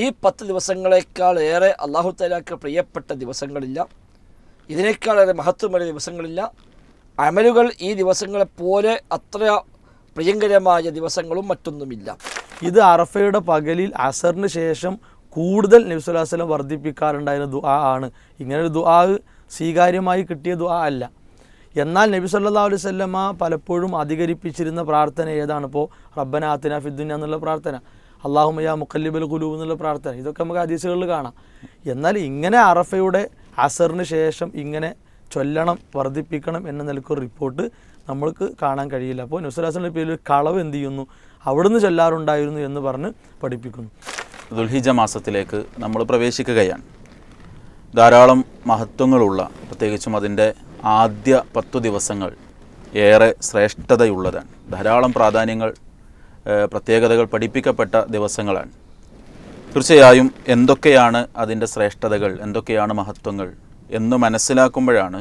ഈ 10 ദിവസങ്ങളെക്കാൾ ഏറെ അല്ലാഹു തആലക്ക് പ്രിയപ്പെട്ട ദിവസങ്ങളില്ല, ഇതിനേക്കാളേറെ മഹത്വമേറിയ ദിവസങ്ങളില്ല. അമലുകൾ ഈ ദിവസങ്ങളെപ്പോലെ അത്ര പ്രിയങ്കരമായ ദിവസങ്ങളും മറ്റൊന്നുമില്ല. ഇത് അറഫയുടെ പകലിൽ അസറിന് ശേഷം കൂടുതൽ നബി സല്ലല്ലാഹു അലൈഹി വസല്ലം വർദ്ധിപ്പിക്കാറുണ്ടായിരുന്ന ദുആ ആണ്. ഇങ്ങനൊരു ദുആ സ്വീകാര്യമായി കിട്ടിയ ദുആ അല്ല. എന്നാൽ നബി സല്ലല്ലാഹു അലൈഹി വസല്ലമ പലപ്പോഴും അധികരിപ്പിച്ചിരുന്ന പ്രാർത്ഥന ഏതാണ്? ഇപ്പോൾ റബ്ബന ആതിനാ ഫിദ്ദുനിയ എന്നുള്ള പ്രാർത്ഥന, അല്ലാഹുമ്മ യാ മുഖല്ലിബൽ ഖുലൂബ് എന്നുള്ള പ്രാർത്ഥന, ഇതൊക്കെ നമുക്ക് ഹദീസുകളിൽ കാണാം. എന്നാൽ ഇങ്ങനെ അറഫയുടെ അസറിന് ശേഷം ഇങ്ങനെ ചൊല്ലണം, വർദ്ധിപ്പിക്കണം എന്ന നിലക്കൊരു റിപ്പോർട്ട് നമ്മൾക്ക് കാണാൻ കഴിയില്ല. അപ്പോൾ നബി സല്ലല്ലാഹു അലൈഹി വസല്ലമയുടെ പേരിൽ കളവ് എന്ത് ചെയ്യുന്നു? അവിടുന്ന് ചൊല്ലാറുണ്ടായിരുന്നു എന്ന് പറഞ്ഞ് പഠിപ്പിക്കുന്നു. ദുൽഹിജ്ജ മാസത്തിലേക്ക് നമ്മൾ പ്രവേശിക്കുകയാണ്. ധാരാളം മഹത്വങ്ങളുള്ള, പ്രത്യേകിച്ചും അതിൻ്റെ ആദ്യ 10 ദിവസങ്ങൾ ഏറെ ശ്രേഷ്ഠതയുള്ളതാണ്. ധാരാളം പ്രാധാന്യങ്ങൾ, പ്രത്യേകതകൾ പഠിപ്പിക്കപ്പെട്ട ദിവസങ്ങളാണ്. തീർച്ചയായും എന്തൊക്കെയാണ് അതിൻ്റെ ശ്രേഷ്ഠതകൾ, എന്തൊക്കെയാണ് മഹത്വങ്ങൾ എന്ന് മനസ്സിലാക്കുമ്പോഴാണ്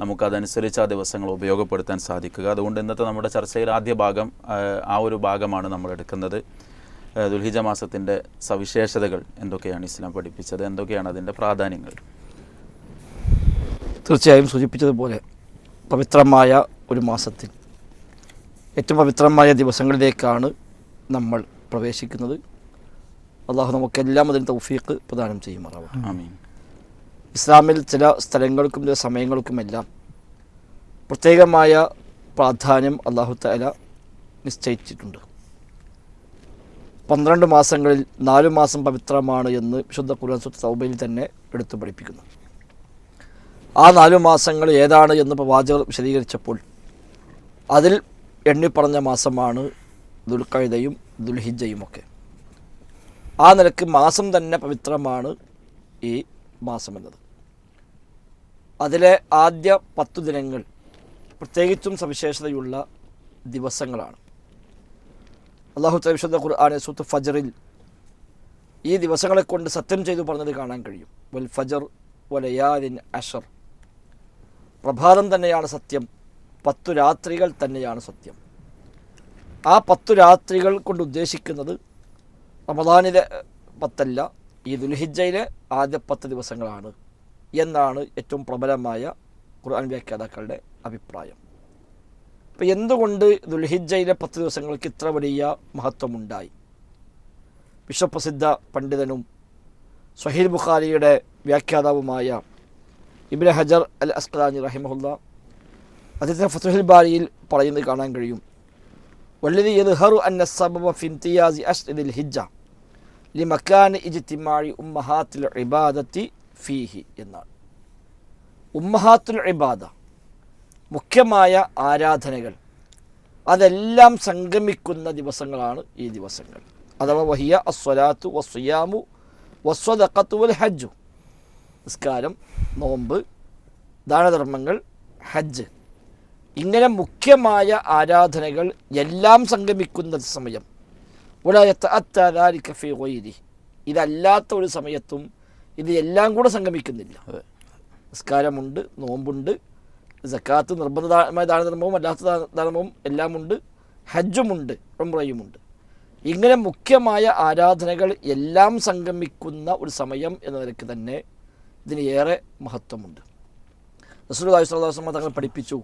നമുക്കതനുസരിച്ച് ആ ദിവസങ്ങൾ ഉപയോഗപ്പെടുത്താൻ സാധിക്കുക. അതുകൊണ്ട് ഇന്നത്തെ നമ്മുടെ ചർച്ചയിൽ ആദ്യ ഭാഗം ആ ഒരു ഭാഗമാണ് നമ്മൾ എടുക്കുന്നത്. ദുൽഹിജ്ജ മാസത്തിൻ്റെ സവിശേഷതകൾ എന്തൊക്കെയാണ് ഇസ്ലാം പഠിപ്പിച്ചത്, എന്തൊക്കെയാണ് അതിൻ്റെ പ്രാധാന്യങ്ങൾ. തീർച്ചയായും സൂചിപ്പിച്ചതുപോലെ പവിത്രമായ ഒരു മാസത്തിൽ ഏറ്റവും പവിത്രമായ ദിവസങ്ങളിലേക്കാണ് നമ്മൾ പ്രവേശിക്കുന്നത്. അള്ളാഹു നമുക്കെല്ലാം അതിന് തൗഫീഖ് പ്രദാനം ചെയ്യുമാറാവട്ടെ. ആമീൻ. ഇസ്ലാമിൽ ചില സ്ഥലങ്ങൾക്കും ചില സമയങ്ങൾക്കുമെല്ലാം പ്രത്യേകമായ പ്രാധാന്യം അല്ലാഹു തആല നിശ്ചയിച്ചിട്ടുണ്ട്. 12 മാസങ്ങളിൽ 4 മാസം പവിത്രമാണ് എന്ന് വിശുദ്ധ ഖുർആൻ സൂറത്ത് തൗബയിൽ തന്നെ എടുത്തു പഠിപ്പിക്കുന്നു. ആ 4 മാസങ്ങൾ ഏതാണ് എന്ന് പ്രവാചകർ വിശദീകരിച്ചപ്പോൾ അതിൽ എണ്ണിപ്പറഞ്ഞ മാസമാണ് ദുൽഖഅദയും ദുൽഹിജ്ജയുമൊക്കെ. ആ നിലക്ക് മാസം തന്നെ പവിത്രമാണ് ഈ മാസം എന്നത്. അതിലെ ആദ്യ 10 ദിനങ്ങൾ പ്രത്യേകിച്ചും സവിശേഷതയുള്ള ദിവസങ്ങളാണ്. അല്ലാഹു തആല വിശുദ്ധ ഖുർആനിൽ സൂറത്ത് ഫജ്റിൽ ഈ ദിവസങ്ങളെ കൊണ്ട് സത്യം ചെയ്തു പറഞ്ഞത് കാണാൻ കഴിയും. വൽ ഫജ്ർ വലയാലിൻ അശ്ർ, പ്രഭാതം തന്നെയാണ് സത്യം, 10 രാത്രികൾ തന്നെയാണ് സത്യം. ആ 10 രാത്രികൾ കൊണ്ട് ഉദ്ദേശിക്കുന്നത് റമദാനിലെ 10 അല്ല, ഈ ദുൽഹിജ്ജയിലെ ആദ്യ 10 ദിവസങ്ങളാണ് എന്നാണ് ഏറ്റവും പ്രബലമായ ഖുർആൻ വ്യാഖ്യാതാക്കളുടെ അഭിപ്രായം. അപ്പോൾ എന്തുകൊണ്ട് ദുൽഹിജ്ജയിലെ 10 ദിവസങ്ങൾക്ക് ഇത്ര വലിയ മഹത്വമുണ്ടായി? വിശ്വപ്രസിദ്ധ പണ്ഡിതനും സ്വഹീഹ് ബുഖാരിയുടെ വ്യാഖ്യാതാവുമായ ഇബ്നു ഹജർ അൽ അസ്ഖലാനി റഹിമഹുല്ലാ അദ്ദേഹത്തിൻ്റെ ഫത്ഹുൽ ബാരിയിൽ പറയുന്നത് കാണാൻ കഴിയും. വല്ലദി യദ്ഹറു അന്ന സബബ ഫി ഇംതിയാസി അശ്രി ദുൽ ഹിജ്ജ ലിമകാനി ഇജ്തിമാഇ ഉമ്മഹാത്തുൽ ഇബാദത്തി ഫീഹി എന്നാണ്. ഉമ്മഹാത്തുൽ ഇബാദ, മുഖ്യമായ ആരാധനകൾ, അതെല്ലാം സംഗമിക്കുന്ന ദിവസങ്ങളാണ് ഈ ദിവസങ്ങൾ. അഥവാ വഹിയ അസ്വലാത്തു വസ്സിയാമു വസ്സദഖത്തു വൽ ഹജ്ജു, നിസ്കാരം, നോമ്പ്, ദാനധർമ്മങ്ങൾ, ഹജ്ജ്, ഇങ്ങനെ മുഖ്യമായ ആരാധനകൾ എല്ലാം സംഗമിക്കുന്ന സമയം. വലാ യതഅത്താ ദാലിക ഫീ ഗൈരി, ഇതല്ലാത്ത ഒരു സമയത്തും ഇത് എല്ലാം കൂടെ സംഗമിക്കുന്നില്ല. നിസ്കാരമുണ്ട്, നോമ്പുണ്ട്, സക്കാത്ത്, നിർബന്ധമായ ദാനധർമ്മവും അല്ലാത്ത ദാനധർമ്മവും എല്ലാമുണ്ട്, ഹജ്ജുമുണ്ട്, ഉംറയുമുണ്ട്. ഇങ്ങനെ മുഖ്യമായ ആരാധനകൾ എല്ലാം സംഗമിക്കുന്ന ഒരു സമയം എന്ന നിലയ്ക്ക് തന്നെ ഇതിന് ഏറെ മഹത്വമുണ്ട്. റസൂലുള്ളാഹി സ്വല്ലല്ലാഹു അലൈഹി വസല്ലം തങ്ങൾ പഠിപ്പിച്ചു,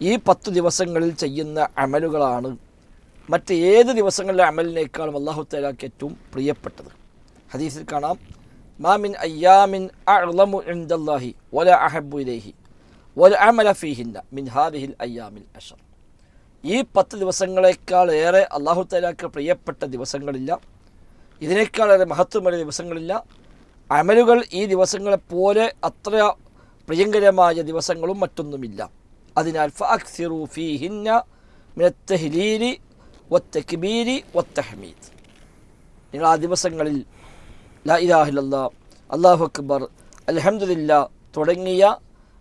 ഈ 10 ദിവസങ്ങളിൽ ചെയ്യുന്ന അമലുകളാണ് മറ്റേത് ദിവസങ്ങളിലെ അമലിനേക്കാളും അല്ലാഹു തആലക്ക് ഏറ്റവും പ്രിയപ്പെട്ടത്. ഹദീസിൽ കാണാം, മാ മിൻ അയ്യാമിൻ അഅ്ളമു ഇൻദല്ലാഹി വലാ അഹബ്ബു ഇലൈഹി വൽ അമല ഫീഹിന്ന മിൻ ഹാദിഹിൽ അയ്യാമിൽ അശ്ർ. ഈ 10 ദിവസങ്ങളെക്കാൾ ഏറെ അല്ലാഹു തആലക്ക് പ്രിയപ്പെട്ട ദിവസങ്ങളില്ല, ഇതിനേക്കാളേറെ മഹത്വമേറിയ ദിവസങ്ങളില്ല. അമലുകൾ ഈ ദിവസങ്ങളെപ്പോലെ അത്ര പ്രിയങ്കരമായ ദിവസങ്ങളും മറ്റൊന്നുമില്ല. അതിനാൽ ഫഅക്സിറു ഫീഹിന്ന മിനത്ത് തഹ്ലീലി വത്തക്ബീരി വത്തഹ്മീദ്, നിങ്ങൾ ആ ദിവസങ്ങളിൽ ലാ ഇലാഹ ഇല്ലല്ലാഹ്, അല്ലാഹു അക്ബർ, അൽഹംദുലില്ലാഹ് തുടങ്ങിയ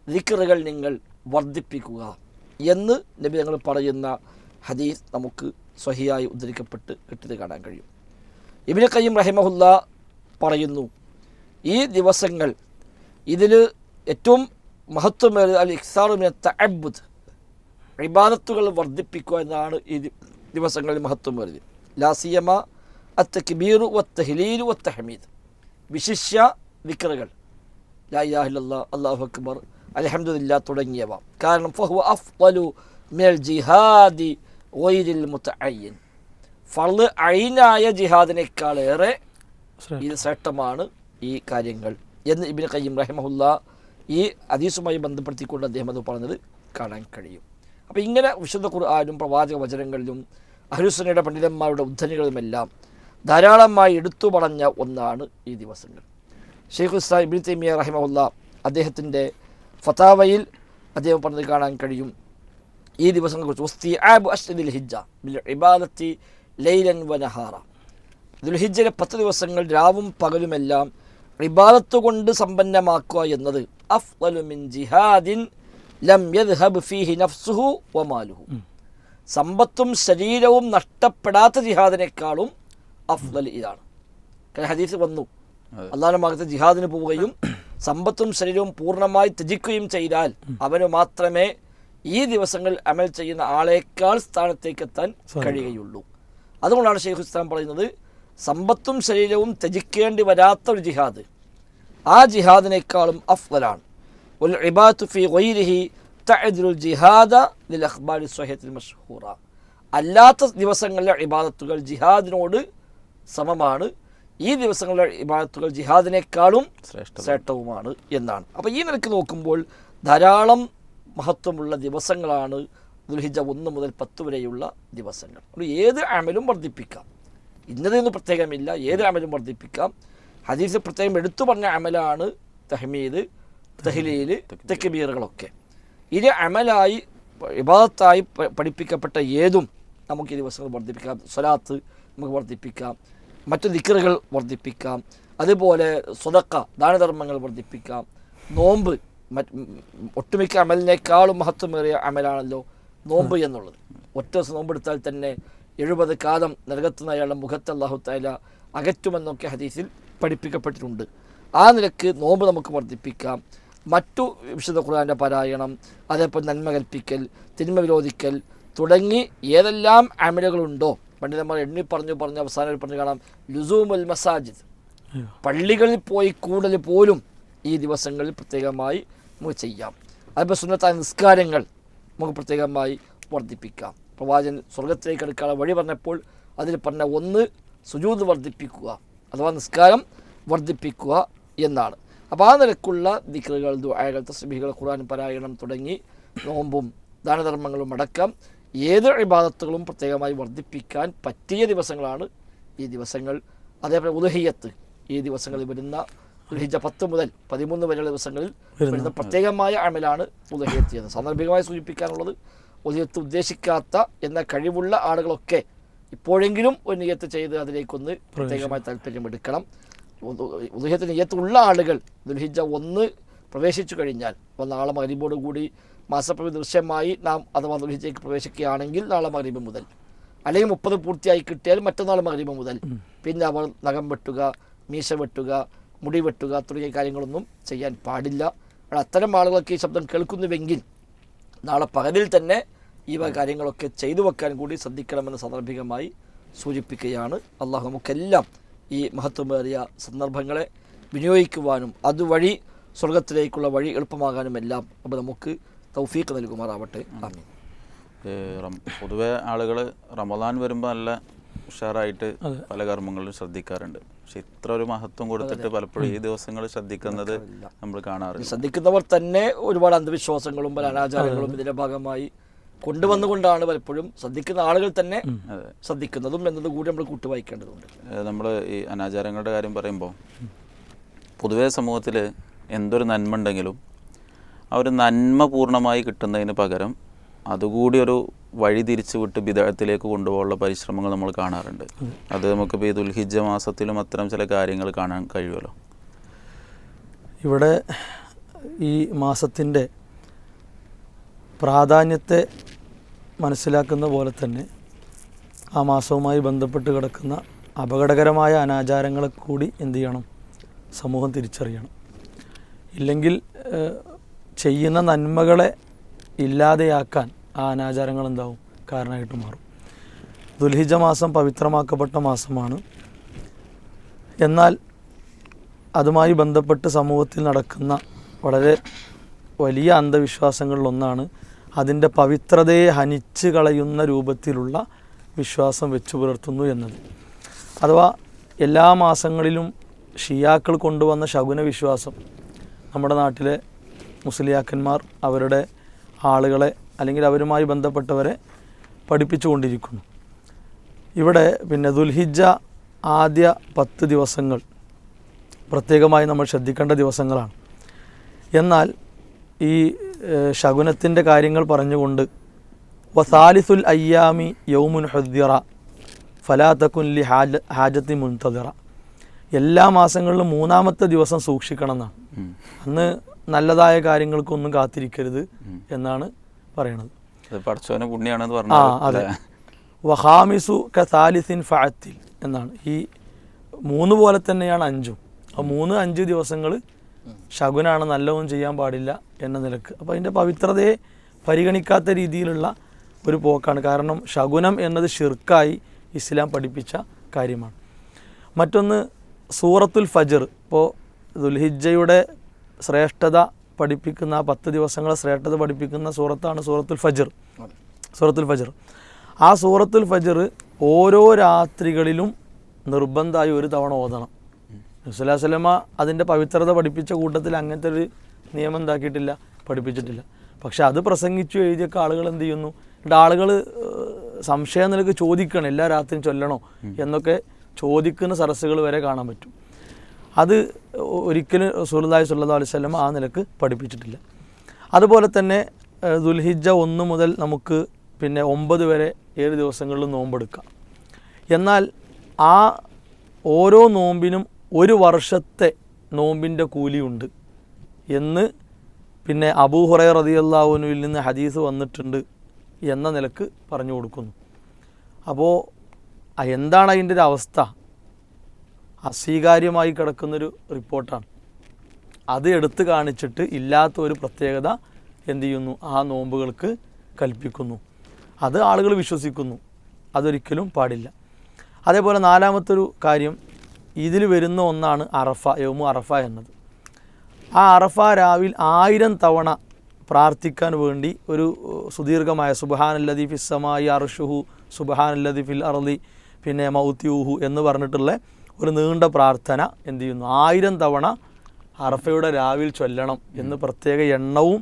ദിക്റുകൾ നിങ്ങൾ വർദ്ധിപ്പിക്കുക എന്ന് നബി ഞങ്ങൾ പറയുന്ന ഹദീസ് നമുക്ക് സ്വഹിയായി ഉദ്ധരിക്കപ്പെട്ട് കിട്ടിയത് കാണാൻ കഴിയും. ഇബ്നു ഖയ്യിം റഹിമഹുല്ലാ പറയുന്നു, ഈ ദിവസങ്ങൾ ഇതിൽ ഏറ്റവും മഹത്വമേറിയ അൽ ഇക്സാറു മിന തഅബ്ബുദ്, ഇബാദത്തുകൾ വർദ്ധിപ്പിക്കുക എന്നാണ് ഈ ദിവസങ്ങളിൽ മഹത്വമേറിയത്. ലാസിയമ അത്തക്ബീറു വത്തഹ്ലീലു വത്തഹമീദ്, വിശിഷ്യ ദിക്റുകൾ, ലാ ഇലാഹ ഇല്ലല്ലാഹ്, അല്ലാഹു അക്ബർ, അൽഹംദുലില്ലാഹ് തുടങ്ങിയവ. കാരണം ഫഹുവ അഫ്ളലു മിനൽ ജിഹാദി ഗൈരിൽ മുതഅയ്യിൻ, ഫർള് ഐനായ ജിഹാദിനേക്കാളേറെ ഇത് ശ്രേഷ്ഠമാണ് ഈ കാര്യങ്ങൾ എന്ന് ഇബ്നു ഖയ്യിം റഹിമഹുല്ലാ ഈ ഹദീസുമായി ബന്ധപ്പെടുത്തിക്കൊണ്ട് അദ്ദേഹം അത് പറഞ്ഞത് കാണാൻ കഴിയും. അപ്പോൾ ഇങ്ങനെ വിശുദ്ധ ഖുർആനും പ്രവാചക വചനങ്ങളിലും അഹ്ലുസുന്നയുടെ പണ്ഡിതന്മാരുടെ ഉദ്ധരണികളുമെല്ലാം ധാരാളമായി എടുത്തു പറഞ്ഞ ഒന്നാണ് ഈ ദിവസങ്ങൾ. ഷെയ്ഖുൽ ഇസ്ലാം ഇബ്നു തൈമിയ്യ റഹിമഹുല്ലാ അദ്ദേഹത്തിൻ്റെ ഫതാവയിൽ അദ്ദേഹം പറഞ്ഞത് കാണാൻ കഴിയും ഈ ദിവസങ്ങളെക്കുറിച്ച്. വസ്തിആബു അശ്ദിൽ ഹിജ്ജ ബിൽ ഇബാദത്തി ലൈലൻ വനഹാറ, ദുൽഹിജ്ജയിലെ 10 ദിവസങ്ങൾ രാവും പകലുമെല്ലാം ഇബാദത്ത് കൊണ്ട് സമ്പന്നമാക്കുക എന്നത് അഫ്ളലു മിൻ ജിഹാദിൻ ലം യദ്ഹബ് ഫീഹി നഫ്സുഹു വമാലുഹു, സമ്പത്തും ശരീരവും നഷ്ടപ്പെടാത്ത ജിഹാദിനേക്കാളും അഫ്ളൽ ഇതാണ്. കാരണം ഹദീസ് വന്നു, അല്ലാഹുവിന്റെ മാർഗ്ഗത്തിൽ ജിഹാദിന് പോവുകയും സമ്പത്തും ശരീരവും പൂർണ്ണമായി ത്യജിക്കുകയും ചെയ്താൽ അവന് മാത്രമേ ഈ ദിവസങ്ങളിൽ അമൽ ചെയ്യുന്ന ആളേക്കാൾ സ്ഥാനത്തേക്ക് എത്താൻ കഴിയുകയുള്ളൂ. അതുകൊണ്ടാണ് ഷെയ്ഖുൽ ഇസ്ലാം പറയുന്നത് സമ്പത്തും ശരീരവും ത്യജിക്കേണ്ടി വരാത്ത ഒരു ജിഹാദ് ആ ജിഹാദിനേക്കാളും അഫ്ളലാണ്. വൽ ഇബാദത്തു ഫീ ഗൈരിഹി തഅദിലുൽ ജിഹാദ ലിൽ അഖ്ബാരി സ്വഹീഹത്തിൽ മശ്ഹൂറ, അല്ലാത്ത ദിവസങ്ങളിലെ ഇബാദത്തുകൾ ജിഹാദിനോട് സമമാണ്, ഈ ദിവസങ്ങളിലെ ഇബാദത്തുകൾ ജിഹാദിനേക്കാളും ശ്രേഷ്ഠവുമാണ് എന്നാണ്. അപ്പോൾ ഈ നിലയ്ക്ക് നോക്കുമ്പോൾ ധാരാളം മഹത്വമുള്ള ദിവസങ്ങളാണ് ദുൽഹിജ്ജ 1 മുതൽ 10 വരെയുള്ള ദിവസങ്ങൾ. ഏത് അമലും വർദ്ധിപ്പിക്കാം, ഇന്നതെന്ന് പ്രത്യേകമില്ല, ഏത് അമലും വർദ്ധിപ്പിക്കാം. ഹദീസിൽ പ്രത്യേകം എടുത്തു പറഞ്ഞ അമലാണ് തഹ്മീദ്, തഹ്ലീല്, തക്ബീറുകളൊക്കെ. ഇത് അമലായി ഇബാദത്തായി പഠിപ്പിക്കപ്പെട്ട ഏതും നമുക്ക് ഈ ദിവസങ്ങൾ വർദ്ധിപ്പിക്കാം. സ്വലാത്ത് നമുക്ക് വർദ്ധിപ്പിക്കാം, മറ്റു ദിക്റുകൾ വർദ്ധിപ്പിക്കാം, അതുപോലെ സ്വതക്ക ദാനധർമ്മങ്ങൾ വർദ്ധിപ്പിക്കാം. നോമ്പ് ഒട്ടുമിക്ക അമലിനേക്കാളും മഹത്വമേറിയ അമലാണല്ലോ നോമ്പ് എന്നുള്ളത്. ഒറ്റ ദിവസം നോമ്പെടുത്താൽ തന്നെ 70 കാലം നരകത്തുന്ന അയാളുടെ മുഖത്ത് അല്ലാഹു തആല അകറ്റുമെന്നൊക്കെ ഹദീസിൽ പഠിപ്പിക്കപ്പെട്ടിട്ടുണ്ട്. ആ നിലക്ക് നോമ്പ് നമുക്ക് വർദ്ധിപ്പിക്കാം. മറ്റു വിശുദ്ധ ഖുർആൻ്റെ പാരായണം, അതേപോലെ നന്മ കൽപ്പിക്കൽ, തിന്മ വിരോധിക്കൽ തുടങ്ങി ഏതെല്ലാം അമലുകളുണ്ടോ പണ്ഡിതന്മാർ എണ്ണി പറഞ്ഞ് അവസാനം പറഞ്ഞു കാണാം ലുസൂമുൽ മസാജിദ്, പള്ളികളിൽ പോയി കൂടൽ പോലും ഈ ദിവസങ്ങളിൽ പ്രത്യേകമായി നമുക്ക് ചെയ്യാം. അതുപോലെ സുന്നത്തായ നിസ്കാരങ്ങൾ നമുക്ക് പ്രത്യേകമായി വർദ്ധിപ്പിക്കാം. പ്രവാചകൻ സ്വർഗത്തിലേക്ക് അടുക്കാനുള്ള വഴി പറഞ്ഞപ്പോൾ അതിൽ പറഞ്ഞ ഒന്ന് സുജൂദ് വർദ്ധിപ്പിക്കുക അഥവാ നിസ്കാരം വർദ്ധിപ്പിക്കുക എന്നാണ്. അപ്പോൾ ആ നിലക്കുള്ള ദിക്റുകൾ, ദുആകൾ, തസ്ബീഹുകൾ, ഖുർആൻ പാരായണം തുടങ്ങി നോമ്പും ദാനധർമ്മങ്ങളും അടക്കം ഏത് ഇബാദത്തുകളും പ്രത്യേകമായി വർദ്ധിപ്പിക്കാൻ പറ്റിയ ദിവസങ്ങളാണ് ഈ ദിവസങ്ങൾ. അതേപോലെ ഉദ്ഹിയ്യത്ത് ഈ ദിവസങ്ങളിൽ വരുന്ന ദുൽഹിജ്ജ 10 മുതൽ 13 വരെയുള്ള ദിവസങ്ങളിൽ വരുന്ന പ്രത്യേകമായ അമലാണ് ഉദ്ഹിയ്യത്ത് എന്ന് സാന്ദർഭികമായി സൂചിപ്പിക്കാനുള്ളത്. ഉദ്ഹിയ്യത്ത് ഉദ്ദേശിക്കാത്ത എന്ന കഴിവുള്ള ആളുകളൊക്കെ ഇപ്പോഴെങ്കിലും ഒരു നിയ്യത്ത് ചെയ്ത് അതിലേക്കൊന്ന് പ്രത്യേകമായി താല്പര്യമെടുക്കണം. ഉദ്ഹിയ്യത്ത് നിയ്യത്തുള്ള ആളുകൾ ദുൽഹിജ്ജ 1 പ്രവേശിച്ചു കഴിഞ്ഞാൽ നാളെ മഗ്‌രിബോട് കൂടി മാസപ്പിറവി ദൃശ്യമായി നാം അഥവാ ദുൽഹിജ്ജയ്ക്ക് പ്രവേശിക്കുകയാണെങ്കിൽ നാളെ മഗ്‌രിബ് മുതൽ, അല്ലെങ്കിൽ 30 പൂർത്തിയായി കിട്ടിയാൽ മറ്റന്നാൾ മഗ്‌രിബ് മുതൽ പിന്നെ അവർ നഖം വെട്ടുക, മീശ വെട്ടുക, മുടി വെട്ടുക തുടങ്ങിയ കാര്യങ്ങളൊന്നും ചെയ്യാൻ പാടില്ല. അത്തരം ആളുകളൊക്കെ ഈ ശബ്ദം കേൾക്കുന്നുവെങ്കിൽ നാളെ പകലിൽ തന്നെ ഈ കാര്യങ്ങളൊക്കെ ചെയ്തു വെക്കാൻ കൂടി ശ്രദ്ധിക്കണമെന്ന് സാന്ദർഭികമായി സൂചിപ്പിക്കുകയാണ്. അള്ളാഹു നമുക്കെല്ലാം ഈ മഹത്വമേറിയ സന്ദർഭങ്ങളെ വിനിയോഗിക്കുവാനും അതുവഴി സ്വർഗത്തിലേക്കുള്ള വഴി എളുപ്പമാകാനുമെല്ലാം അപ്പോൾ നമുക്ക് തൗഫീഖ് നൽകുമാറാവട്ടെ. ആമീൻ. പൊതുവെ ആളുകൾ റമദാൻ വരുമ്പോൾ നല്ല ഉഷാറായിട്ട് പല കർമ്മങ്ങളിലും ശ്രദ്ധിക്കാറുണ്ട്. പക്ഷെ ഇത്ര ഒരു മഹത്വം കൊടുത്തിട്ട് പലപ്പോഴും ഈ ദിവസങ്ങൾ ശ്രദ്ധിക്കുന്നത് നമ്മൾ കാണാറില്ല. ശ്രദ്ധിക്കുന്നവർ തന്നെ ഒരുപാട് അന്ധവിശ്വാസങ്ങളും പല അനാചാരങ്ങളും ഇതിന്റെ ഭാഗമായി കൊണ്ടുവന്നുകൊണ്ടാണ് പലപ്പോഴും ശ്രദ്ധിക്കുന്ന ആളുകൾ തന്നെ ശ്രദ്ധിക്കുന്നതും എന്നത് കൂടി നമ്മൾ കൂട്ടുവായിക്കേണ്ടതുണ്ട്. നമ്മൾ ഈ അനാചാരങ്ങളുടെ കാര്യം പറയുമ്പോൾ പൊതുവേ സമൂഹത്തിൽ എന്തൊരു നന്മ ഉണ്ടെങ്കിലും ആ ഒരു നന്മ പൂർണ്ണമായി കിട്ടുന്നതിന് പകരം അതുകൂടി ഒരു വഴി തിരിച്ചു വിട്ട് ബിദഅത്തിലേക്ക് കൊണ്ടുപോകാനുള്ള പരിശ്രമങ്ങൾ നമ്മൾ കാണാറുണ്ട്. അത് നമുക്കിപ്പോൾ ഈ ദുൽഹിജ്ജ മാസത്തിലും അത്തരം ചില കാര്യങ്ങൾ കാണാൻ കഴിയുമല്ലോ. ഇവിടെ ഈ മാസത്തിൻ്റെ പ്രാധാന്യത്തെ മനസ്സിലാക്കുന്ന പോലെ തന്നെ ആ മാസവുമായി ബന്ധപ്പെട്ട് കിടക്കുന്ന അപകടകരമായ അനാചാരങ്ങളെ കൂടി എന്തു ചെയ്യണം, സമൂഹം തിരിച്ചറിയണം. ഇല്ലെങ്കിൽ ചെയ്യുന്ന നന്മകളെ ഇല്ലാതെയാക്കാൻ ആ അനാചാരങ്ങൾ എന്താവും കാരണമായിട്ട് മാറും. ദുൽഹിജ്ജ മാസം പവിത്രമാക്കപ്പെട്ട മാസമാണ്. എന്നാൽ അതുമായി ബന്ധപ്പെട്ട് സമൂഹത്തിൽ നടക്കുന്ന വളരെ വലിയ അന്ധവിശ്വാസങ്ങളിലൊന്നാണ് അതിൻ്റെ പവിത്രതയെ ഹനിച്ച് കളയുന്ന രൂപത്തിലുള്ള വിശ്വാസം വെച്ചു പുലർത്തുന്നു എന്നത്. അഥവാ എല്ലാ മാസങ്ങളിലും ഷിയാക്കൾ കൊണ്ടുവന്ന ശകുന വിശ്വാസം നമ്മുടെ നാട്ടിലെ മുസ്ലിയാക്കന്മാർ അവരുടെ ആളുകളെ അല്ലെങ്കിൽ അവരുമായി ബന്ധപ്പെട്ടവരെ പഠിപ്പിച്ചുകൊണ്ടിരിക്കുന്നു. ഇവിടെ പിന്നെ ദുൽഹിജ്ജ ആദ്യ 10 ദിവസങ്ങൾ പ്രത്യേകമായി നമ്മൾ ശ്രദ്ധിക്കേണ്ട ദിവസങ്ങളാണ്. എന്നാൽ ഈ ശകുനത്തിൻ്റെ കാര്യങ്ങൾ പറഞ്ഞുകൊണ്ട് വസാലിസുൽ അയ്യാമി യൗമുൻ ഹുദ്ദിറ ഫലാ തകുൻ ലി ഹാജത്തി മുൻതദിറ, എല്ലാ മാസങ്ങളിലും 3-ാമത്തെ ദിവസം സൂക്ഷിക്കണം എന്നാണ്. അന്ന് നല്ലതായ കാര്യങ്ങൾക്കൊന്നും കാത്തിരിക്കരുത് എന്നാണ് പറയണത്. അതെ. വഹാമിസു കസാലിസിൻ ഫഅത്തിൽ എന്നാണ്. ഈ 3 പോലെ തന്നെയാണ് 5. ആ 3-5 ദിവസങ്ങൾ ശകുനാണ്, നല്ലതൊന്നും ചെയ്യാൻ പാടില്ല എന്ന നിലക്ക്. അപ്പോൾ അതിൻ്റെ പവിത്രതയെ പരിഗണിക്കാത്ത രീതിയിലുള്ള ഒരു പോക്കാണ്. കാരണം ശകുനം എന്നത് ഷിർക്കായി ഇസ്ലാം പഠിപ്പിച്ച കാര്യമാണ്. മറ്റൊന്ന് സൂറത്തുൽ ഫജ്ർ. ഇപ്പോൾ ദുൽഹിജ്ജയുടെ ശ്രേഷ്ഠത പഠിപ്പിക്കുന്ന 10 ദിവസങ്ങളെ ശ്രേഷ്ഠത പഠിപ്പിക്കുന്ന സൂറത്താണ് സൂറത്തുൽ ഫജ്ർ. ആ സൂറത്തുൽ ഫജ്ർ ഓരോ രാത്രികളിലും നിർബന്ധമായി ഒരു തവണ ഓതണം. നബി സല്ലല്ലാഹു അലൈഹി വസല്ലമ അതിൻ്റെ പവിത്രത പഠിപ്പിച്ച കൂട്ടത്തിൽ അങ്ങനത്തെ ഒരു നിയമം എന്താക്കിയിട്ടില്ല, പഠിപ്പിച്ചിട്ടില്ല. പക്ഷെ അത് പ്രസംഗിച്ചു എഴുതിയൊക്കെ ആളുകൾ എന്ത് ചെയ്യുന്നു, ആളുകൾ സംശയം നിലക്ക് ചോദിക്കണം എല്ലാ രാത്രിയും ചൊല്ലണോ എന്നൊക്കെ ചോദിക്കുന്ന സരസ്സുകൾ വരെ കാണാൻ പറ്റും. അത് ഒരിക്കലും റസൂലുള്ളാഹി സ്വല്ലല്ലാഹു അലൈഹി വസല്ലം ആ നിലക്ക് പഠിപ്പിച്ചിട്ടില്ല. അതുപോലെ തന്നെ ദുൽഹിജ്ജ 1 മുതൽ നമുക്ക് പിന്നെ 9 വരെ 7 ദിവസങ്ങളിൽ നോമ്പെടുക്കാം. എന്നാൽ ആ ഓരോ നോമ്പിനും 1 വർഷത്തെ നോമ്പിൻ്റെ കൂലിയുണ്ട് എന്ന് പിന്നെ അബൂ ഹുറൈറ റളിയല്ലാഹു അൻഹുവിൽ നിന്ന് ഹദീസ് വന്നിട്ടുണ്ട് എന്ന നിലക്ക് പറഞ്ഞു കൊടുക്കുന്നു. അപ്പോൾ എന്താണ് അതിൻ്റെ ഒരു അവസ്ഥ? അസ്വീകാര്യമായി കിടക്കുന്നൊരു റിപ്പോർട്ടാണ്. അത് എടുത്തു കാണിച്ചിട്ട് ഇല്ലാത്ത ഒരു പ്രത്യേകത എന്തു ചെയ്യുന്നു, ആ നോമ്പുകൾക്ക് കൽപ്പിക്കുന്നു. അത് ആളുകൾ വിശ്വസിക്കുന്നു. അതൊരിക്കലും പാടില്ല. അതേപോലെ 4-മത്തൊരു കാര്യം, ഇതിൽ വരുന്ന ഒന്നാണ് അറഫ, യൗമു അറഫ എന്നത്. ആ അറഫ രാവിൽ 1000 തവണ പ്രാർത്ഥിക്കാൻ വേണ്ടി ഒരു സുദീർഘമായ സുബ്ഹാനല്ലദീ ഫിസ്സമായി അർശുഹു സുബ്ഹാനല്ലദീ ഫിൽ അർളി പിന്നെ മൗതിയൂഹു എന്ന് പറഞ്ഞിട്ടുള്ള ഒരു നീണ്ട പ്രാർത്ഥന എന്ത് ചെയ്യുന്നു, 1000 തവണ അറഫയുടെ രാവിൽ ചൊല്ലണം എന്ന് പ്രത്യേക എണ്ണവും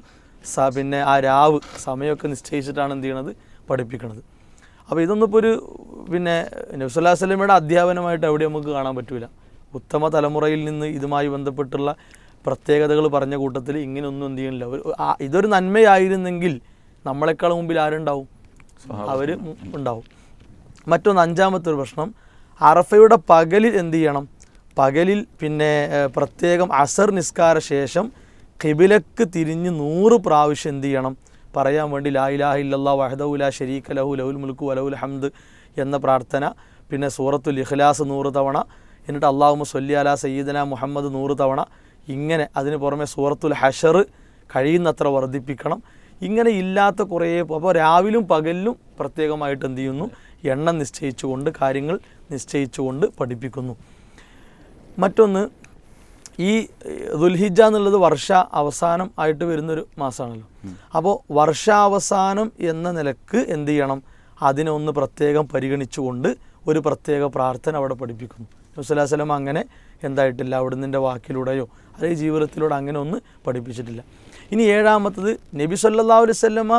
പിന്നെ ആ രാവ് സമയമൊക്കെ നിശ്ചയിച്ചിട്ടാണ് എന്ത് ചെയ്യണത്, പഠിപ്പിക്കുന്നത്. അപ്പോൾ ഇതൊന്നും ഇപ്പോൾ ഒരു പിന്നെ നബി സല്ലല്ലാഹു അലൈഹി വസല്ലമയുടെ അധ്യാപനമായിട്ട് എവിടെ നമുക്ക് കാണാൻ പറ്റില്ല. ഉത്തമ തലമുറയിൽ നിന്ന് ഇതുമായി ബന്ധപ്പെട്ടുള്ള പ്രത്യേകതകൾ പറഞ്ഞ കൂട്ടത്തിൽ ഇങ്ങനെയൊന്നും എന്ത് ചെയ്യുന്നില്ല. ഇതൊരു നന്മയായിരുന്നെങ്കിൽ നമ്മളെക്കാൾ മുമ്പിൽ ആരുണ്ടാവും, അവർ ഉണ്ടാവും. മറ്റൊന്ന് 5-മത്തെ ഒരു പ്രശ്നം, അറഫയുടെ പകലിൽ എന്ത് ചെയ്യണം, പകലിൽ പിന്നെ പ്രത്യേകം അസർ നിസ്കാര ശേഷം ഖിബിലക്ക് തിരിഞ്ഞ് 100 പ്രാവശ്യം എന്ത് ചെയ്യണം, പറയാൻ വേണ്ടി ലാ ഇലാഹ ഇല്ലല്ലാഹു വഹ്ദഹു ലാ ശരീക ലഹു ലഹുൽ മുൽക്കു വലഹുൽ ഹംദ് എന്ന പ്രാർത്ഥന, പിന്നെ സൂറത്തുൽ ഇഖ്ലാസ് 100 തവണ, എന്നിട്ട് അല്ലാഹുമ്മ സ്വല്ലി അലാ സയ്യിദനാ മുഹമ്മദ് 100 തവണ, ഇങ്ങനെ അതിന് പുറമെ സൂറത്തുൽ ഹഷർ കഴിയുന്നത്ര വർദ്ധിപ്പിക്കണം. ഇങ്ങനെ ഇല്ലാത്ത കുറേ, അപ്പോൾ രാവിലും പകലിലും പ്രത്യേകമായിട്ട് എന്ത് ചെയ്യുന്നു, എണ്ണം നിശ്ചയിച്ചുകൊണ്ട് കാര്യങ്ങൾ നിശ്ചയിച്ചുകൊണ്ട് പഠിപ്പിക്കുന്നു. മറ്റൊന്ന്, ഈ ദുൽഹിജ്ജ എന്നുള്ളത് വർഷ അവസാനം ആയിട്ട് വരുന്നൊരു മാസമാണല്ലോ. അപ്പോൾ വർഷാവസാനം എന്ന നിലക്ക് എന്ത് ചെയ്യണം, അതിനൊന്ന് പ്രത്യേകം പരിഗണിച്ചുകൊണ്ട് ഒരു പ്രത്യേക പ്രാർത്ഥന അവിടെ പഠിപ്പിക്കുന്നു. നബി സല്ലല്ലാഹു അലൈഹി വസല്ലം അങ്ങനെ എന്തായിട്ടില്ല, അവിടുന്ന് വാക്കിലൂടെയോ അല്ലെങ്കിൽ ജീവിതത്തിലൂടെ അങ്ങനെ ഒന്ന് പഠിപ്പിച്ചിട്ടില്ല. ഇനി 7-മത്തത്, നബി സല്ലല്ലാഹു അലൈഹി വസല്ലമ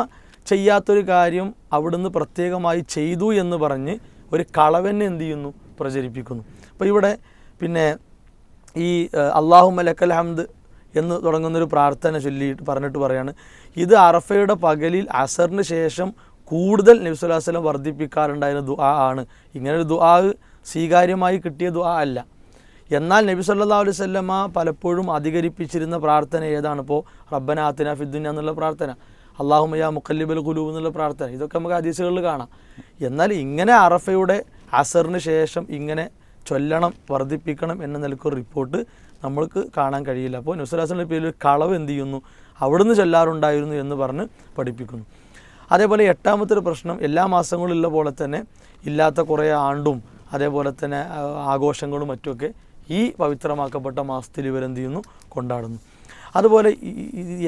ചെയ്യാത്തൊരു കാര്യം അവിടുന്ന് പ്രത്യേകമായി ചെയ്തു എന്ന് പറഞ്ഞ് ഒരു കളവനെ എന്ത് ചെയ്യുന്നു, പ്രചരിപ്പിക്കുന്നു. അപ്പോൾ ഇവിടെ പിന്നെ ഈ അല്ലാഹുമ്മ ലക്കൽ ഹംദ് എന്ന് തുടങ്ങുന്നൊരു പ്രാർത്ഥന പറഞ്ഞിട്ട് പറയാണ്, ഇത് അറഫയുടെ പകലിൽ അസറിന് ശേഷം കൂടുതൽ നബി സല്ലല്ലാഹു അലൈഹി വസല്ലം വർദ്ധിപ്പിക്കാറുണ്ടായിരുന്ന ദുആ ആണ്. ഇങ്ങനൊരു ദുആ സ്വീകാര്യമായി കിട്ടിയ ദുആ അല്ല. എന്നാൽ നബി സല്ലല്ലാഹു അലൈഹി വസല്ലമ പലപ്പോഴും അധികരിപ്പിച്ചിരുന്ന പ്രാർത്ഥന ഏതാണ്? ഇപ്പോൾ റബ്ബന ആതിന ഫിദ്ദുനിയ എന്നുള്ള പ്രാർത്ഥന, അല്ലാഹുമ്മ യാ മുഖല്ലിബൽ ഖുലൂബ് എന്നുള്ള പ്രാർത്ഥന, ഇതൊക്കെ നമുക്ക് ഹദീസുകളിൽ കാണാം. എന്നാൽ ഇങ്ങനെ അറഫയുടെ അസറിന് ശേഷം ഇങ്ങനെ ചൊല്ലണം, വർദ്ധിപ്പിക്കണം എന്ന നിലക്കൊരു റിപ്പോർട്ട് നമ്മൾക്ക് കാണാൻ കഴിയില്ല. അപ്പോൾ നബി സല്ലല്ലാഹു അലൈഹി വസല്ലമയുടെ പേരിൽ കളവ് എന്ത് ചെയ്യുന്നു, അവിടുന്ന് ചൊല്ലാറുണ്ടായിരുന്നു എന്ന് പറഞ്ഞ് പഠിപ്പിക്കുന്നു. അതേപോലെ 8-മത്തെ ഒരു പ്രശ്നം, എല്ലാ മാസങ്ങളിലുള്ള പോലെ തന്നെ ഇല്ലാത്ത കുറേ ആണ്ടും അതേപോലെ തന്നെ ആഘോഷങ്ങളും മറ്റുമൊക്കെ ഈ പവിത്രമാക്കപ്പെട്ട മാസത്തിൽ ഇവരെന്ത് ചെയ്യുന്നു, കൊണ്ടാടുന്നു. അതുപോലെ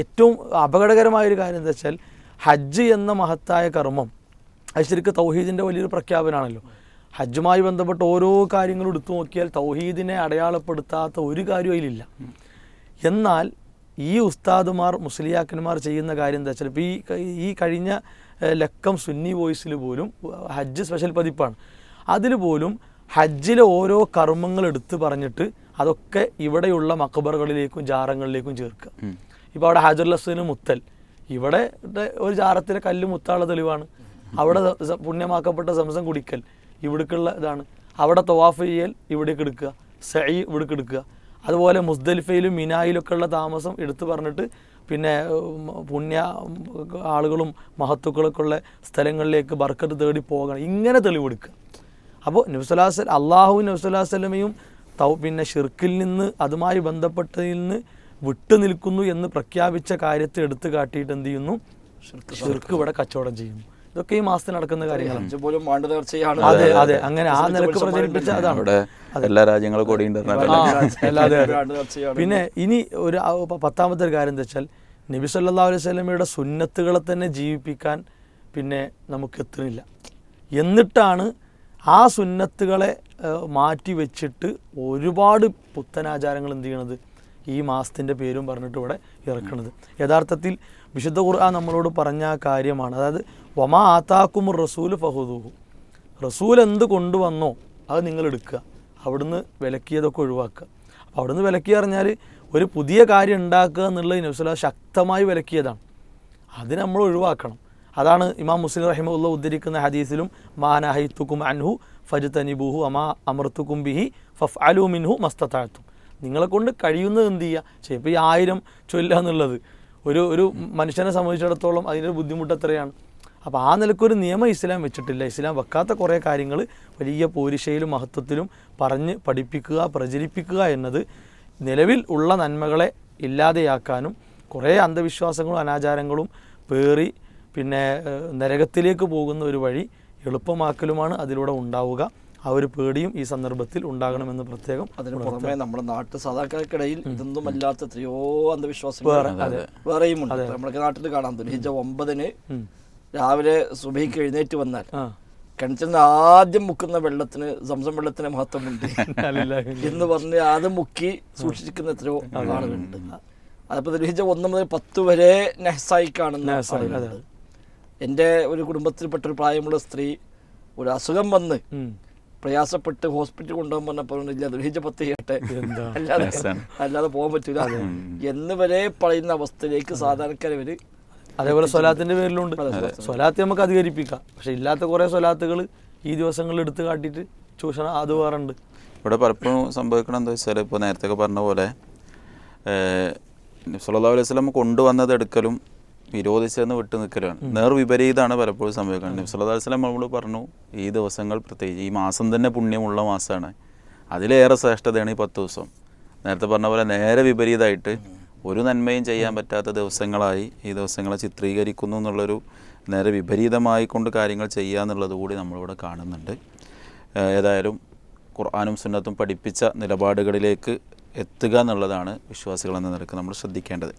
ഏറ്റവും അപകടകരമായൊരു കാര്യം എന്താ വെച്ചാൽ ഹജ്ജ് എന്ന മഹത്തായ കർമ്മം അത് ശരിക്കും തൗഹീദിൻ്റെ വലിയൊരു പ്രഖ്യാപനമാണല്ലോ. ഹജ്ജുമായി ബന്ധപ്പെട്ട ഓരോ കാര്യങ്ങളും എടുത്തു നോക്കിയാൽ തൗഹീദിനെ അടയാളപ്പെടുത്താത്ത ഒരു കാര്യവും അതിലില്ല. എന്നാൽ ഈ ഉസ്താദുമാർ മുസ്ലിയാക്കന്മാർ ചെയ്യുന്ന കാര്യം എന്താ വെച്ചാൽ ഇപ്പോൾ ഈ കഴിഞ്ഞ ലക്കം സുന്നി വോയിസിൽ പോലും ഹജ്ജ് സ്പെഷ്യൽ പതിപ്പാണ്. അതിൽ പോലും ഹജ്ജിലെ ഓരോ കർമ്മങ്ങൾ എടുത്ത് പറഞ്ഞിട്ട് അതൊക്കെ ഇവിടെയുള്ള മഖബറുകളിലേക്കും ജാറങ്ങളിലേക്കും ചേർക്കുക. ഇപ്പോൾ അവിടെ ഹജറുൽ അസ്വദിന് മുത്തൽ, ഇവിടെ ഒരു ജാറത്തിലെ കല്ല് മുത്താനുള്ള തെളിവാണ്. അവിടെ പുണ്യമാക്കപ്പെട്ട സംസം കുടിക്കൽ ഇവിടേക്കുള്ള ഇതാണ്. അവിടെ തവാഫ് ചെയ്യൽ ഇവിടേക്ക് എടുക്കുക, സഈ ഇവിടേക്ക് എടുക്കുക. അതുപോലെ മുസ്ദലിഫയിലും മിനായിലൊക്കെ ഉള്ള താമസം എടുത്തു പറഞ്ഞിട്ട് പിന്നെ പുണ്യ ആളുകളും മഹത്തുക്കളൊക്കെ ഉള്ള സ്ഥലങ്ങളിലേക്ക് ബർക്കത്ത് തേടി പോകണം, ഇങ്ങനെ തെളിവെടുക്കുക. അപ്പോൾ നബി സല്ലല്ലാഹു അലൈഹി വസല്ലം അള്ളാഹു നബി സല്ലല്ലാഹു അലൈഹി വസല്ലമയും പിന്നെ ഷിർക്കിൽ നിന്ന് അതുമായി ബന്ധപ്പെട്ടതിൽ നിന്ന് വിട്ടു നിൽക്കുന്നു എന്ന് പ്രഖ്യാപിച്ച കാര്യത്തെ എടുത്തു കാട്ടിയിട്ട് എന്ത് ചെയ്യുന്നു, ഷിർക്ക് ഇവിടെ കച്ചവടം ചെയ്യുന്നു. ഇതൊക്കെ ഈ മാസത്തിൽ നടക്കുന്ന കാര്യങ്ങളാണ്. അതെ അതെ, അങ്ങനെ ആ നിലക്ക് പ്രചരിപ്പിച്ച അതാണ്. എല്ലാ രാജ്യങ്ങളും കൂടി പിന്നെ ഇനി ഒരു 10ാമത്തെ ഒരു കാര്യം എന്താ വെച്ചാൽ നബി സല്ലല്ലാഹു അലൈഹി വസല്ലമയുടെ സുന്നത്തുകളെ തന്നെ ജീവിപ്പിക്കാൻ പിന്നെ നമുക്ക് എത്തുന്നില്ല. എന്നിട്ടാണ് ആ സുന്നത്തുകളെ മാറ്റി വെച്ചിട്ട് ഒരുപാട് പുത്തനാചാരങ്ങൾ എന്ത് ചെയ്യണത്, ഈ മാസത്തിൻ്റെ പേരും പറഞ്ഞിട്ട് ഇവിടെ ഇറക്കണത്. യഥാർത്ഥത്തിൽ വിശുദ്ധ ഖുർആൻ നമ്മളോട് പറഞ്ഞ കാര്യമാണ്. അതായത് വമാ ആതാക്കുമുർ റസൂല് ഫഹുദൂഹു, റസൂൽ എന്ത് കൊണ്ടുവന്നോ അത് നിങ്ങൾ എടുക്കുക, അവിടുന്ന് വിലക്കിയതൊക്കെ ഒഴിവാക്കുക. അപ്പോൾ അവിടുന്ന് വിലക്കിയ പറഞ്ഞാൽ ഒരു പുതിയ കാര്യം ഉണ്ടാക്കുക എന്നുള്ളത് നബി സല്ലല്ലാഹു അലൈഹി വസല്ലം ശക്തമായി വിലക്കിയതാണ്. അത് നമ്മൾ ഒഴിവാക്കണം. അതാണ് ഇമാം മുസ്ലിം റഹിമഹുല്ലാഹ് ഉദ്ധരിക്കുന്ന ഹദീസിലും മാനഹൈതുക്കും അൻഹു ഫജ്തനിബൂഹു അമാ അമർത്തുക്കും ബിഹി ഫഫ്അലൂ മിൻഹു മസ്തതഅതും. നിങ്ങളെ കൊണ്ട് കഴിയുന്നത് എന്ത് ചെയ്യുക. ചിലപ്പോൾ ഈ 1000 ചൊല്ലുക എന്നുള്ളത് ഒരു മനുഷ്യനെ സംബന്ധിച്ചിടത്തോളം അതിൻ്റെ ബുദ്ധിമുട്ട് എത്രയാണ്. അപ്പോൾ ആ നിലക്കൊരു നിയമം ഇസ്ലാം വെച്ചിട്ടില്ല. ഇസ്ലാം വെക്കാത്ത കുറേ കാര്യങ്ങൾ വലിയ പോരിശയിലും മഹത്വത്തിലും പറഞ്ഞ് പഠിപ്പിക്കുക, പ്രചരിപ്പിക്കുക എന്നത് നിലവിൽ ഉള്ള നന്മകളെ ഇല്ലാതെയാക്കാനും കുറേ അന്ധവിശ്വാസങ്ങളും അനാചാരങ്ങളും പേറി പിന്നെ നരകത്തിലേക്ക് പോകുന്ന ഒരു വഴി എളുപ്പമാക്കലുമാണ് അതിലൂടെ ഉണ്ടാവുക. ആ ഒരു പേടിയും ഈ സന്ദർഭത്തിൽ ഉണ്ടാകണമെന്ന് പ്രത്യേകം. അതിന് പുറമെ നമ്മുടെ നാട്ടു സാധാരണക്കാർക്കിടയിൽ ഇതൊന്നും അല്ലാത്ത എത്രയോ അന്ധവിശ്വാസങ്ങൾ വേറെയും ഉണ്ട്. നമ്മുടെ നാട്ടിൽ കാണാൻ ദുൽഹിജ്ജ 9-ന് രാവിലെ സുബഹിക്ക് എഴുന്നേറ്റ് വന്നാൽ കിണറ്റിൽ നിന്ന് ആദ്യം മുക്കുന്ന വെള്ളത്തിന് സംസം വെള്ളത്തിന് മഹത്വമുണ്ട് എന്ന് പറഞ്ഞ് ആദ്യം മുക്കി സൂക്ഷിക്കുന്ന എത്രയോ ആളുകളുണ്ട്. അതിപ്പോൾ ദുൽഹിജ്ജ 1 മുതൽ 10 വരെ നെഹ്സായി കാണുന്ന ആളുകളുണ്ട്. എൻ്റെ ഒരു കുടുംബത്തിൽപ്പെട്ട ഒരു പ്രായമുള്ള സ്ത്രീ ഒരു അസുഖം വന്ന് പ്രയാസപ്പെട്ട് ഹോസ്പിറ്റലിൽ കൊണ്ടുപോകാൻ പറഞ്ഞപ്പോൾ ഇല്ല ദുൽഹിജ്ജ 10 ചെയ്യട്ടെ, അല്ലാതെ പോകാൻ പറ്റില്ല എന്ന് വരെ പറയുന്ന അവസ്ഥയിലേക്ക് സാധാരണക്കാർ വര്. അതേപോലെ സ്വലാത്തിൻ്റെ പേരിലുണ്ട്. സ്വലാത്ത് നമുക്ക് അധികരിപ്പിക്കാം, പക്ഷെ ഇല്ലാത്ത കുറേ സ്വലാത്തുകൾ ഈ ദിവസങ്ങളിൽ എടുത്ത് കാട്ടിയിട്ട് ചൂഷണം അത് വേറുണ്ട്. ഇവിടെ പലപ്പോഴും സംഭവിക്കണം എന്താ വെച്ചാൽ ഇപ്പോൾ നേരത്തെ പറഞ്ഞ പോലെ സല്ലല്ലാഹു അലൈഹി വസല്ലം കൊണ്ടുവന്നത് എടുക്കലും വിരോധിച്ചതെന്ന് വിട്ടു നിൽക്കലാണ്. നേർവിപരീതമാണ് പലപ്പോഴും സംഭവിക്കുന്നത്. നബി സല്ലല്ലാഹു അലൈഹി വസല്ലം നമ്മൾ പറഞ്ഞു ഈ ദിവസങ്ങൾ പ്രത്യേകിച്ച് ഈ മാസം തന്നെ പുണ്യമുള്ള മാസമാണ്, അതിലേറെ ശ്രേഷ്ഠതയാണ് ഈ 10 ദിവസം. നേരത്തെ പറഞ്ഞ പോലെ നേരെ വിപരീതമായിട്ട് ഒരു നന്മയും ചെയ്യാൻ പറ്റാത്ത ദിവസങ്ങളായി ഈ ദിവസങ്ങളെ ചിത്രീകരിക്കുന്നു എന്നുള്ളൊരു നേരെ വിപരീതമായി കൊണ്ട് കാര്യങ്ങൾ ചെയ്യുക എന്നുള്ളത് കൂടി നമ്മളിവിടെ കാണുന്നുണ്ട്. ഏതായാലും ഖുർആനും സുന്നത്തും പഠിപ്പിച്ച നിലപാടുകളിലേക്ക് എത്തുക എന്നുള്ളതാണ് വിശ്വാസികൾ എന്ന നിലക്ക് നമ്മൾ ശ്രദ്ധിക്കേണ്ടത്.